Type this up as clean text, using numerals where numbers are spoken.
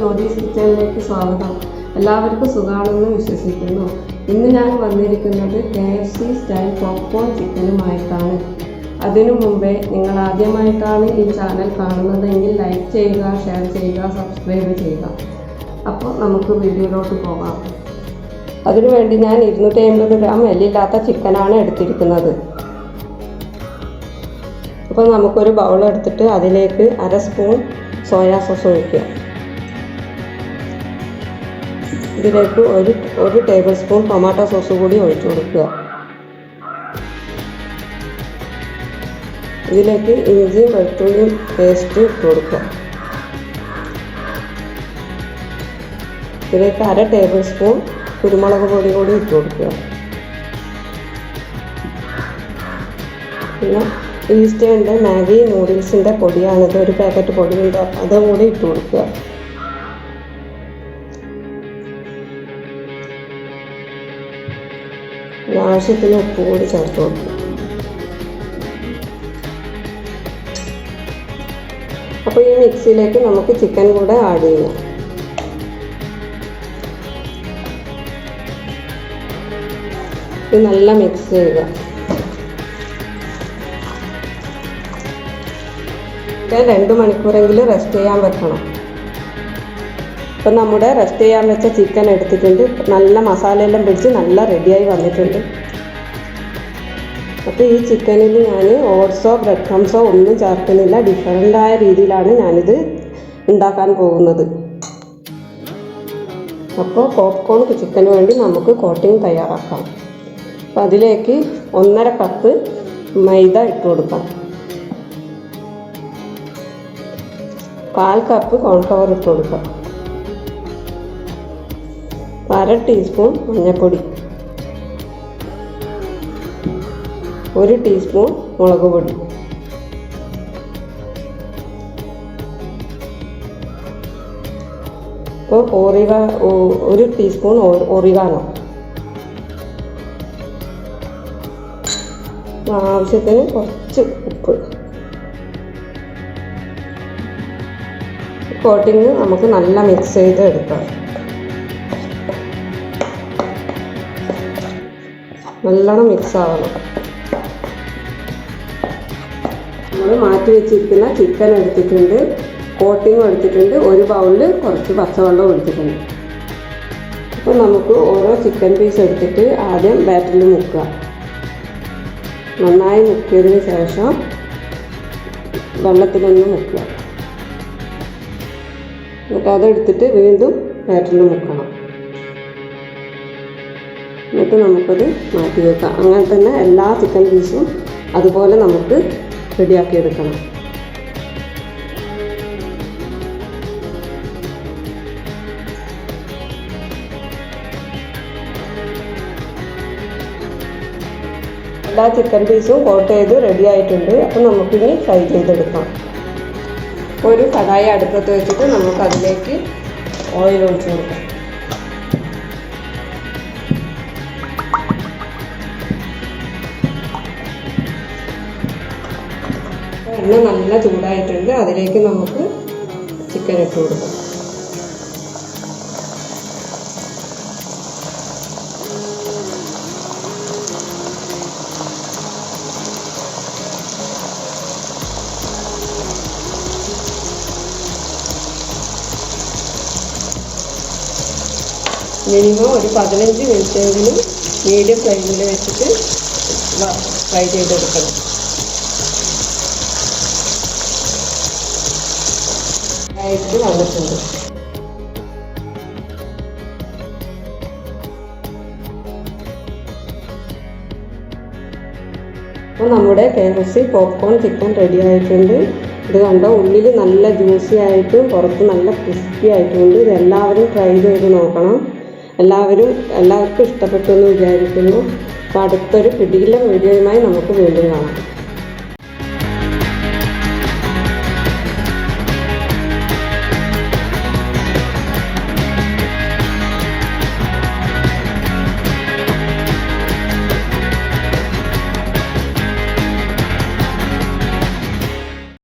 ജ്യോതിസ് കിച്ചണിലേക്ക് സ്വാഗതം. എല്ലാവർക്കും സുഖമാണെന്ന് വിശ്വസിക്കുന്നു. ഇന്ന് ഞാൻ വന്നിരിക്കുന്നത് KFC സ്റ്റൈൽ പോപ്കോൺ ചിക്കനുമായിട്ടാണ്. അതിനു മുമ്പേ നിങ്ങൾ ആദ്യമായിട്ടാണ് ഈ ചാനൽ കാണുന്നതെങ്കിൽ ലൈക്ക് ചെയ്യുക, ഷെയർ ചെയ്യുക, സബ്സ്ക്രൈബ് ചെയ്യുക. അപ്പോൾ നമുക്ക് വീഡിയോയിലോട്ട് പോകാം. അതിനുവേണ്ടി ഞാൻ 250 ഗ്രാം എല്ലില്ലാത്ത ചിക്കനാണ് എടുത്തിരിക്കുന്നത്. അപ്പോൾ നമുക്കൊരു ബൗൾ എടുത്തിട്ട് അതിലേക്ക് 1/2 സ്പൂൺ സോയാ സോസ് ഒഴിക്കുക. ഇതിലേക്ക് ഒരു ടേബിൾ സ്പൂൺ ടൊമാറ്റോ സോസ് കൂടി ഒഴിച്ചു കൊടുക്കുക. ഇതിലേക്ക് ഇഞ്ചിയും വെളുത്തുള്ളിയും പേസ്റ്റ് ഇട്ട് കൊടുക്കുക. ഇതിലേക്ക് 1/2 ടേബിൾ സ്പൂൺ കുരുമുളക് പൊടി കൂടി ഇട്ട് കൊടുക്കുക. പിന്നെ ഈസ്റ്റേണിൻ്റെ മാഗി നൂഡിൽസിൻ്റെ പൊടിയാണിത്, ഒരു പാക്കറ്റ് പൊടിയുണ്ട്, അതും കൂടി ഇട്ട് കൊടുക്കുക. ആവശ്യത്തിന് ഉപ്പ് കൂടി ചേർത്ത് കൊടുക്കുക. അപ്പോൾ ഈ മിക്സിയിലേക്ക് നമുക്ക് ചിക്കൻ കൂടെ ആഡ് ചെയ്യാം. ഇത് നല്ല മിക്സ് ചെയ്യുക. 2 മണിക്കൂറെങ്കിലും റെസ്റ്റ് ചെയ്യാൻ വെക്കണം. ഇപ്പം നമ്മുടെ റെസ്റ്റ് ചെയ്യാൻ വെച്ച ചിക്കൻ എടുത്തിട്ടുണ്ട്. നല്ല മസാലയെല്ലാം പിടിച്ച് നല്ല റെഡിയായി വന്നിട്ടുണ്ട്. അപ്പോൾ ഈ ചിക്കനിൽ ഞാൻ ഓട്സോ ബ്രെഡ് ക്രംസോ ഒന്നും ചേർക്കുന്നില്ല. ഡിഫറൻ്റായ രീതിയിലാണ് ഞാനിത് ഉണ്ടാക്കാൻ പോകുന്നത്. അപ്പോൾ പോപ്കോൺ ചിക്കന് വേണ്ടി നമുക്ക് കോട്ടിംഗ് തയ്യാറാക്കാം. അപ്പോൾ അതിലേക്ക് 1.5 കപ്പ് മൈദ ഇട്ട് കൊടുക്കാം. 1/4 കപ്പ് കോൺഫ്ലവർ ഇട്ട് കൊടുക്കാം. 1/2 ടീസ്പൂൺ മഞ്ഞൾപ്പൊടി, 1 ടീസ്പൂൺ മുളക് പൊടി, ഇപ്പോൾ 1 ടീസ്പൂൺ ഒറിഗാനോ, ആവശ്യത്തിന് കുറച്ച് ഉപ്പ്. കോട്ടിങ് നമുക്ക് നല്ല മിക്സ് ചെയ്ത് എടുക്കാം. നല്ലോണം മിക്സ് ആവണം. നമ്മൾ മാറ്റി വെച്ചിരിക്കുന്ന ചിക്കൻ എടുത്തിട്ടുണ്ട്, കോട്ടിങ്ങും എടുത്തിട്ടുണ്ട്, ഒരു ബൗളിൽ കുറച്ച് പച്ചവെള്ളം എടുത്തിട്ടുണ്ട്. അപ്പോൾ നമുക്ക് ഓരോ ചിക്കൻ പീസ് എടുത്തിട്ട് ആദ്യം ബാറ്ററിൽ മുക്കുക. നന്നായി മുക്കിയതിന് ശേഷം വെള്ളത്തിലൊന്ന് മുക്കുക. എന്നിട്ട് അതെടുത്തിട്ട് വീണ്ടും ബാറ്ററിൽ മുക്കണം. എന്നിട്ട് നമുക്കത് മാറ്റി വെക്കാം. അങ്ങനെ തന്നെ എല്ലാ ചിക്കൻ പീസും അതുപോലെ നമുക്ക് റെഡിയാക്കി എടുക്കണം. എല്ലാ ചിക്കൻ പീസും കോട്ട് ചെയ്ത് റെഡി ആയിട്ടുണ്ട്. അപ്പോൾ നമുക്കിനി ഫ്രൈ ചെയ്തെടുക്കാം. ഒരു കടായി അടുപ്പത്ത് വെച്ചിട്ട് നമുക്ക് അതിലേക്ക് ഓയിൽ ഒഴിച്ച് കൊടുക്കാം. എണ്ണ നല്ല ചൂടായിട്ടുണ്ട്. അതിലേക്ക് നമുക്ക് ചിക്കൻ ഇട്ട് കൊടുക്കാം. മിനിമം ഒരു 15 മിനിറ്റെങ്കിലും മീഡിയം ഫ്ലെയിമിൽ വെച്ചിട്ട് ഫ്രൈ ചെയ്തെടുക്കണം. ആയിട്ട് വന്നിട്ടുണ്ട്. അപ്പോൾ നമ്മുടെ KFC പോപ്കോൺ ചിക്കൻ റെഡി ആയിട്ടുണ്ട്. ഇത് കണ്ടോ, ഉള്ളിൽ നല്ല ജ്യൂസി ആയിട്ടും പുറത്ത് നല്ല ക്രിസ്പി ആയിട്ടുണ്ട്. ഇത് എല്ലാവരും ട്രൈ ചെയ്ത് നോക്കണം. എല്ലാവർക്കും ഇഷ്ടപ്പെട്ടു എന്ന് വിചാരിക്കുന്നു. അപ്പോൾ അടുത്തൊരു പിടിയിലെ വീഡിയോയുമായി നമുക്ക് വീണ്ടും കാണാം.